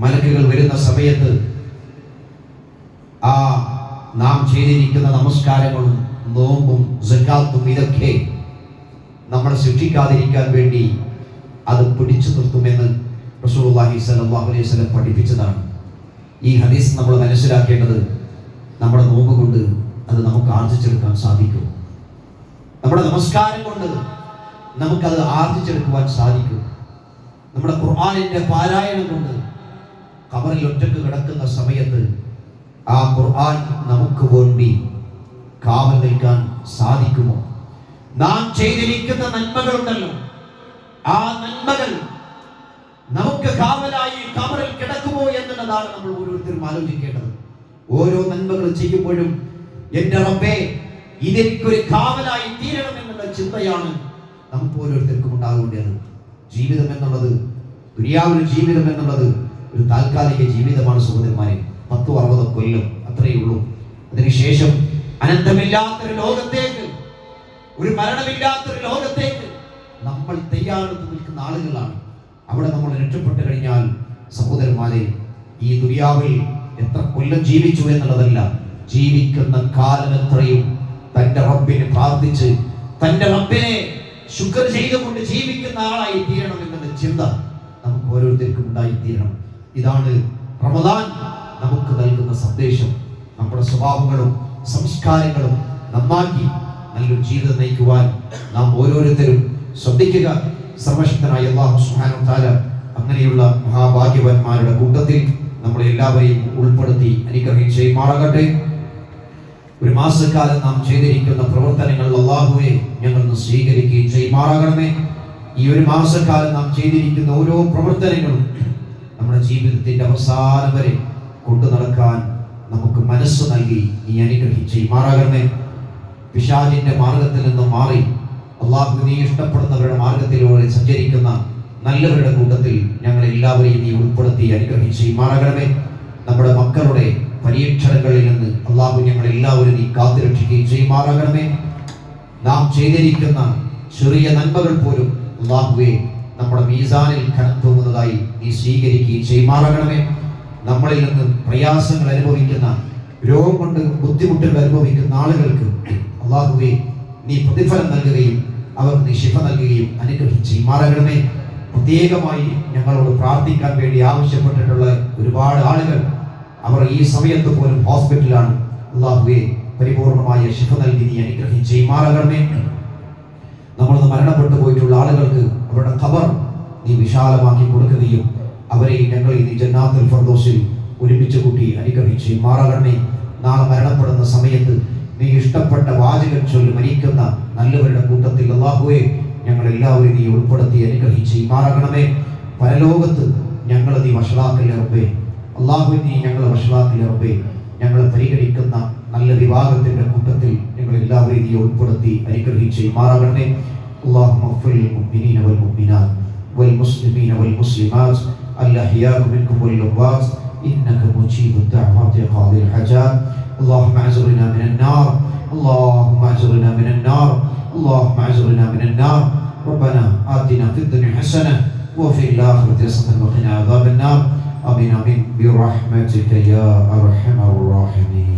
മലക്കുകൾ വരുന്ന സമയത്ത് ആ നാം ചെയ്തിരിക്കുന്ന നമസ്കാരങ്ങളും നോമ്പും സകാത്തും ഇതൊക്കെ നമ്മളെ ശിക്ഷിക്കാതിരിക്കാൻ വേണ്ടി അത് പിടിച്ചു നിർത്തുമെന്ന് റസൂലുള്ളാഹി സ്വല്ലല്ലാഹു അലൈഹി വസല്ലം പഠിപ്പിച്ചതാണ്. ഈ ഹദീസ് നമ്മൾ മനസ്സിലാക്കേണ്ടത് നമ്മുടെ നോമ്പ് കൊണ്ട് അത് നമുക്ക് ആർജിച്ചെടുക്കാൻ സാധിക്കും. നമ്മുടെ നമസ്കാരം കൊണ്ട് നമുക്കത് ആർജിച്ചെടുക്കുവാൻ സാധിക്കും. നമ്മുടെ ഖുർആനിന്റെ പാരായണം കൊണ്ട് ഖബറിൽ ഒറ്റക്ക് കിടക്കുന്ന സമയത്ത് ആ ഖുർആൻ നമുക്ക് വേണ്ടി കാവൽ നിൽക്കാൻ സാധിക്കുമോ? നാം ചെയ്തിരിക്കുന്ന നന്മകളുണ്ടല്ലോ, ആ നന്മകൾ നമുക്ക് കാവലായി ഖബറിൽ കിടക്കുമോ എന്നുള്ളതാണ് നമ്മൾ ഓരോരുത്തരും ആലോചിക്കേണ്ടത്. ഓരോ നന്മകൾ ചെയ്യുമ്പോഴും എന്റെ റബ്ബേ, ഇതെനിക്കൊരു കാവലായി തീരണമെന്നുള്ള ചിന്തയാണ് നമുക്ക് ഓരോരുത്തർക്കും ഉണ്ടാകേണ്ടത്. ജീവിതം എന്നുള്ളത്, ദുനിയാവിലെ ജീവിതം എന്നുള്ളത് ഒരു താൽക്കാലിക ജീവിതമാണ് സഹോദരന്മാരെ. 10-60 കൊല്ലം അത്രയേ ഉള്ളൂ. അതിനുശേഷം അനന്തമില്ലാത്തൊരു ലോകത്തേക്ക്, ഒരു മരണമില്ലാത്തൊരു ലോകത്തേക്ക് നമ്മൾ തയ്യാറെടുത്ത് നിൽക്കുന്ന ആളുകളാണ്. അവിടെ നമ്മൾ രക്ഷപ്പെട്ടു കഴിഞ്ഞാൽ സഹോദരന്മാരെ, ഈ ദുനിയാവിൽ എത്ര കൊല്ലം ജീവിച്ചു എന്നുള്ളതല്ല, ജീവിക്കുന്ന കാലം എത്രയും തന്റെ റബ്ബിനെ പ്രാർത്ഥിച്ച്, തന്റെ റബ്ബിനെ ശുക്ർ ചെയ്തുകൊണ്ട് ജീവിക്കുന്ന ആളായി തീരണം എന്നുള്ള ചിന്ത നമുക്ക് ഓരോരുത്തർക്കും ഉണ്ടായിത്തീരണം. ഇതാണ് റമദാൻ നമുക്ക് നൽകുന്ന സന്ദേശം. നമ്മുടെ സ്വഭാവങ്ങളും സംസ്കാരങ്ങളും നന്നാക്കി നല്ലൊരു ജീവിതം നയിക്കുവാൻ നാം ഓരോരുത്തരും ശ്രദ്ധിക്കുക. സർവശക്തനായ അല്ലാഹു സുബ്ഹാനഹു വ തആല അങ്ങനെയുള്ള മഹാഭാഗ്യവാന്മാരുടെ കൂട്ടത്തിൽ നമ്മളെ എല്ലാവരെയും ഉൾപ്പെടുത്തി അനുഗ്രഹിക്കുമാറാകട്ടെ. ഒരു മാസക്കാലം നാം ചെയ്തിരിക്കുന്ന പ്രവർത്തനങ്ങൾ അല്ലാഹുവേ ഞങ്ങൾ സ്വീകരിക്കുകയും ചെയ്യുമാറാകണമേ. ഈ ഒരു മാസക്കാലം നാം ചെയ്തിരിക്കുന്ന ഓരോ പ്രവർത്തനങ്ങളും നമ്മുടെ ജീവിതത്തിന്റെ അവസാനം വരെ കൊണ്ടു നടക്കാൻ നമുക്ക് മനസ്സ് നൽകി നീ അനുഗ്രഹിക്കുമാറാകണമേ. പിശാചിന്റെ മാർഗത്തിൽ നിന്ന് മാറി അല്ലാഹു നീ ഇഷ്ടപ്പെടുന്നവരുടെ മാർഗത്തിലൂടെ സഞ്ചരിക്കുന്ന നല്ലവരുടെ കൂട്ടത്തിൽ ഞങ്ങൾ എല്ലാവരെയും നീ ഉൾപ്പെടുത്തി അനുഗ്രഹിക്കുമാറാകണമേ. നമ്മുടെ മക്കളുടെ പരീക്ഷണങ്ങളിൽ നിന്ന് അല്ലാഹു ഞങ്ങൾ എല്ലാവരും നീ കാത്തുരക്ഷിക്കുകയും ചെയ്യുമാറാകണമേ. നാം ചെയ്തിരിക്കുന്ന ചെറിയ നന്മകൾ പോലും അല്ലാഹുവേ നമ്മുടെ മീസാനിൽ കനത്തൂങ്ങുന്നതായി നീ സ്വീകരിക്കുകയും ചെയ്യുമാറാകണമേ. നമ്മളിൽ നിന്ന് പ്രയാസങ്ങൾ അനുഭവിക്കുന്ന, രോഗം കൊണ്ട് ബുദ്ധിമുട്ടുകൾ അനുഭവിക്കുന്ന ആളുകൾക്ക് അല്ലാഹുവേ നീ പ്രതിഫലം നൽകുകയും അവർക്ക് നീ ശിഫ നൽകുകയും അനുഗ്രഹിച്ച് ചെയ്യുമാറാകണമേ. പ്രത്യേകമായി ഞങ്ങളോട് പ്രാർത്ഥിക്കാൻ വേണ്ടി ആവശ്യപ്പെട്ടിട്ടുള്ള ഒരുപാട് ആളുകൾ, അവർ ഈ സമയത്ത് പോലും ഹോസ്പിറ്റലാണ്. അല്ലാഹുവേ പരിപൂർണമായ ശിഫ നൽകി നീ അനുഗ്രഹിച്ച് ചെയ്യുമാറാകണമേ. നമ്മൾ മരണപ്പെട്ടു പോയിട്ടുള്ള ആളുകൾക്ക് അവരുടെ ഖബർ നീ വിശാലമാക്കി കൊടുക്കുകയും അവരെ ഞങ്ങൾ നീ ജന്നാത്തുൽ ഫിർദൗസിൽ ഒരുമിച്ച് കൂട്ടി അനുഗ്രഹിച്ച് ചെയ്യുമാറാകണമേ. നാളെ മരണപ്പെടുന്ന സമയത്ത് നീ ഇഷ്ടപ്പെട്ട വാചകം ചൊല്ലി മരിക്കുന്ന നല്ലവരുടെ കൂട്ടത്തിൽ അല്ലാഹുവേ ഞങ്ങൾ എല്ലാവരും നീ ഉൾപ്പെടുത്തി അനുഗ്രഹിച്ച് ചെയ്യുമാറാകണമേ. പരലോകത്ത് ഞങ്ങളെ നീ വഷളാക്കല്ലേ റബ്ബേ. അല്ലാഹുവേ നീ ഞങ്ങളെ വഷളാക്കല്ലേ റബ്ബേ. ഞങ്ങളെ പരിഗണിക്കുന്ന നല്ല വിഭാഗത്തിന്റെ കൂട്ടത്തിൽ ഞങ്ങൾ എല്ലാവരെയും നീ ഉൾപ്പെടുത്തി അനുഗ്രഹിച്ച് ചെയ്യുമാറാകണമേ. اللهم اغفر للمؤمنين والمؤمنات والمسلمين والمسلمات الأحياء منكم والأموات إنك مجيب الدعوات يا قاضي الحاجات. اللهم اعذرنا من النار، اللهم اعذرنا من النار، اللهم اعذرنا من النار. ربنا آتنا في الدنيا حسنة وفي الآخرة حسنة وقنا عذاب النار. آمين آمين برحمتك يا أرحم الراحمين.